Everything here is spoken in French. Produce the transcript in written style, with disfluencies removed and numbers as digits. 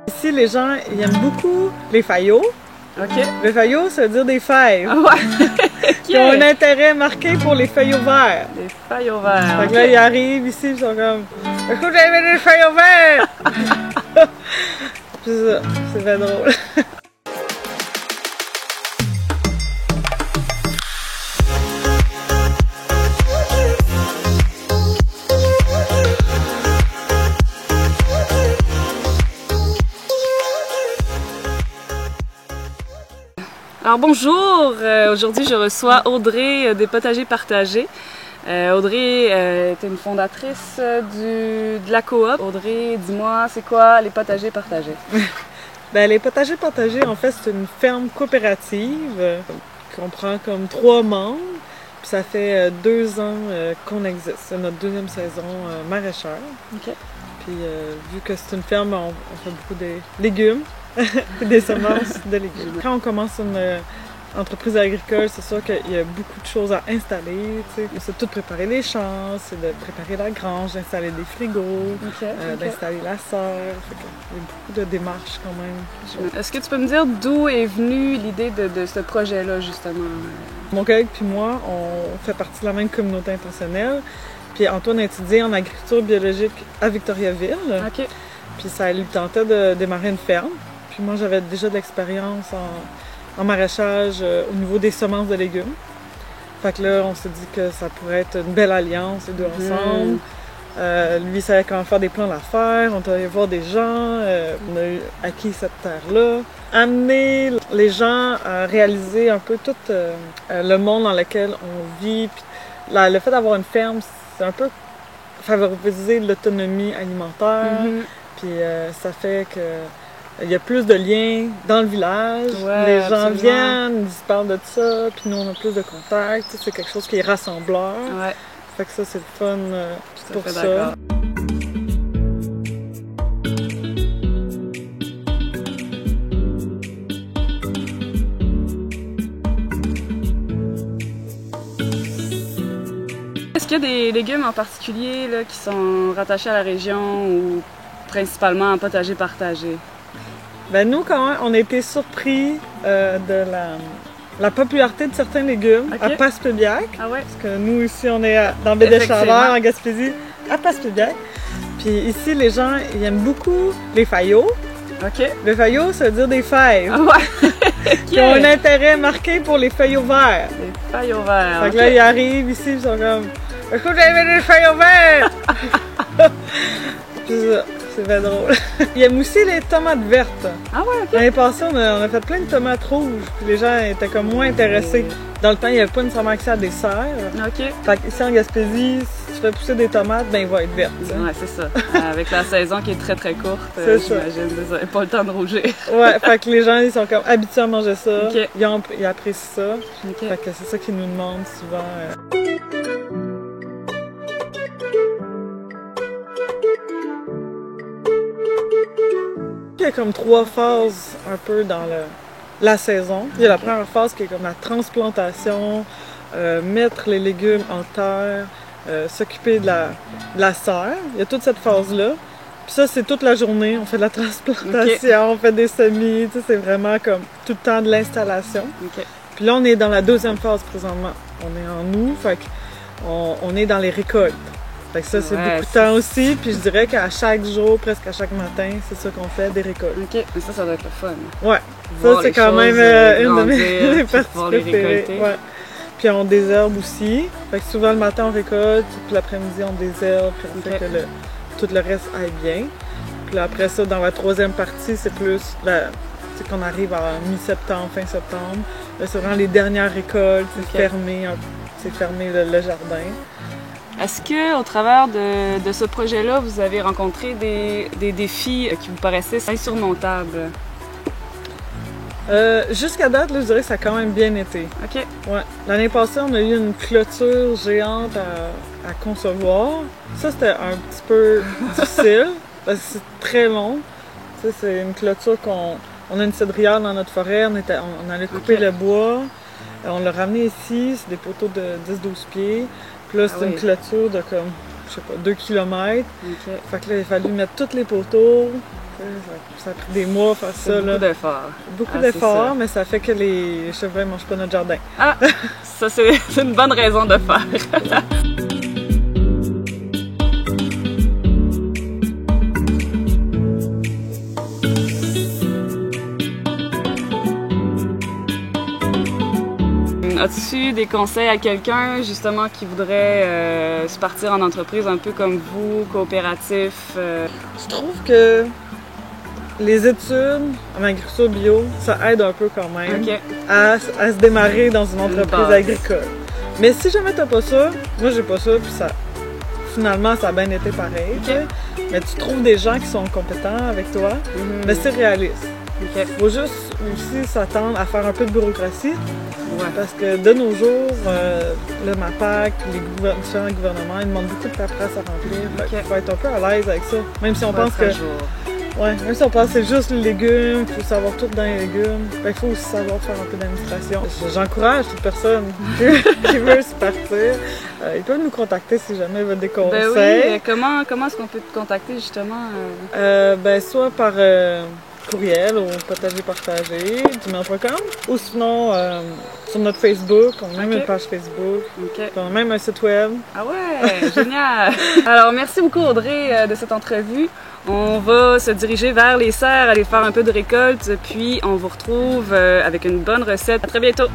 Ici, les gens ils aiment beaucoup les faillots. OK. Les faillots, ça veut dire des fèves. Ah ouais. Qui ont un intérêt marqué pour les feuilles au vert. Des feuilles au vert. Fait que là, ils arrivent ici, ils sont comme « Est-ce que vous avez des feuilles au vert? » C'est ça, c'est très drôle. Alors bonjour, aujourd'hui je reçois Audrey des Potagers Partagés. Audrey est une fondatrice de la coop. Audrey, dis-moi, c'est quoi les Potagers Partagés? Ben, les Potagers Partagés, en fait, c'est une ferme coopérative qui comprend comme 3 membres. Puis ça fait 2 ans qu'on existe. C'est notre 2e saison maraîchère. OK. Puis vu que c'est une ferme, on fait beaucoup de légumes. Des semences de légumes. Quand on commence une entreprise agricole, c'est sûr qu'il y a beaucoup de choses à installer. C'est tout préparer les champs, c'est de préparer la grange, d'installer des frigos, d'installer la serre. Il y a beaucoup de démarches quand même. Est-ce que tu peux me dire d'où est venue l'idée de ce projet-là, justement? Mon collègue puis moi, on fait partie de la même communauté intentionnelle. Puis Antoine a étudié en agriculture biologique à Victoriaville. OK. Puis ça lui tentait de démarrer une ferme. Puis moi, j'avais déjà de l'expérience en maraîchage au niveau des semences de légumes. Fait que là, on s'est dit que ça pourrait être une belle alliance, les deux ensemble. Lui, il savait comment faire des plans d'affaires, on est allé voir des gens, on a acquis cette terre-là. Amener les gens à réaliser un peu tout le monde dans lequel on vit. Puis le fait d'avoir une ferme, c'est un peu favoriser l'autonomie alimentaire. Puis ça fait que il y a plus de liens dans le village. Ouais, les gens absolument. viennent, ils se parlent de ça, puis nous on a plus de contacts. C'est quelque chose qui est rassembleur. Ouais. Fait que ça c'est le fun pour ça. D'accord. Est-ce qu'il y a des légumes en particulier là, qui sont rattachés à la région ou principalement en potager partagé? Ben nous, quand même, on a été surpris de la popularité de certains légumes à Passepébiac. Ah ouais? Parce que nous, ici, on est dans Baie-des-Chaleurs, en Gaspésie, à Passepébiac. Puis ici, les gens, ils aiment beaucoup les faillots. OK. Les faillots, ça veut dire des fèves. Ah ouais? Qui ont un intérêt marqué pour les feuilles au vert. Des feuilles au vert. Fait que là, ils arrivent ici, ils sont comme « Est-ce que vous avez des feuilles au vert? » C'est ça. C'est très drôle. Il aime aussi les tomates vertes. Ah ouais, OK. L'année passée, on a fait plein de tomates rouges, puis les gens étaient comme moins intéressés. Dans le temps, il n'y avait pas nécessairement accès à des serres. OK. Fait qu'ici en Gaspésie, si tu fais pousser des tomates, ben ils vont être vertes. Ouais, c'est ça. Avec la saison qui est très très courte, j'imagine, c'est ça. Pas le temps de rougir. Ouais, fait que les gens, ils sont comme habitués à manger ça. OK. Ils apprécient ça. OK. Fait que c'est ça qu'ils nous demandent souvent. Il y a comme 3 phases un peu dans la saison. Il y a la première phase qui est comme la transplantation, mettre les légumes en terre, s'occuper de la serre. Il y a toute cette phase-là. Puis ça, c'est toute la journée. On fait de la transplantation, on fait des semis. Tu sais, c'est vraiment comme tout le temps de l'installation. Puis là, on est dans la 2e phase présentement. On est en août, fait qu'on est dans les récoltes. Fait que ça, c'est beaucoup de temps aussi, puis je dirais qu'à chaque jour, presque à chaque matin, c'est ça qu'on fait, des récoltes. OK, mais ça doit être le fun. Ouais, ça c'est quand même une de mes parties préférées. Ouais. Puis on désherbe aussi, fait que souvent le matin on récolte, puis l'après-midi on désherbe, puis on fait que tout le reste aille bien. Puis là, après ça, dans la 3e partie, c'est plus, c'est qu'on arrive à mi-septembre, fin septembre. Là, c'est vraiment les dernières récoltes, c'est fermé le jardin. Est-ce qu'au travers de ce projet-là, vous avez rencontré des défis qui vous paraissaient insurmontables? Jusqu'à date, là, je dirais que ça a quand même bien été. OK. Ouais. L'année passée, on a eu une clôture géante à concevoir. Ça, c'était un petit peu difficile, parce que c'est très long. Tu sais, c'est une clôture on a une cédrière dans notre forêt, on allait couper le bois, on l'a ramené ici, c'est des poteaux de 10-12 pieds. Puis là, c'est une clôture de comme je sais pas, 2 km. OK. Fait que là, il a fallu mettre tous les poteaux. Ça a pris des mois faire ça. Beaucoup d'efforts. Beaucoup Ah, d'efforts, mais ça fait que les chevreuils ne mangent pas notre jardin. Ah, ça c'est une bonne raison de faire. As-tu des conseils à quelqu'un justement qui voudrait se partir en entreprise un peu comme vous, coopératif? Je trouve que les études en agriculture bio, ça aide un peu quand même OK. à se démarrer dans une entreprise base. agricole. Mais si jamais t'as pas ça, moi j'ai pas ça, puis ça, finalement ça a bien été pareil. OK. Tu sais. Mais tu trouves des gens qui sont compétents avec toi, mais c'est réaliste. OK. Faut juste aussi s'attendre à faire un peu de bureaucratie. Ouais. Parce que de nos jours, le MAPAC, les différents gouvernements, ils demandent beaucoup de paperasse à remplir. Fait qu'il faut être un peu à l'aise avec ça. Même si on pense que. Ouais, même si on pense que c'est juste les légumes, il faut savoir tout dans les légumes. Il faut aussi savoir faire un peu d'administration. J'encourage toute personne qui veut se partir. Ils peuvent nous contacter si jamais ils veulent des conseils. Ben oui, comment est-ce qu'on peut te contacter justement? Soit par courriel au potagerpartagé@gmail.com ou sinon sur notre Facebook, on a même une page Facebook, on a même un site web. Ah ouais, génial! Alors merci beaucoup Audrey de cette entrevue. On va se diriger vers les serres, aller faire un peu de récolte, puis on vous retrouve avec une bonne recette. À très bientôt!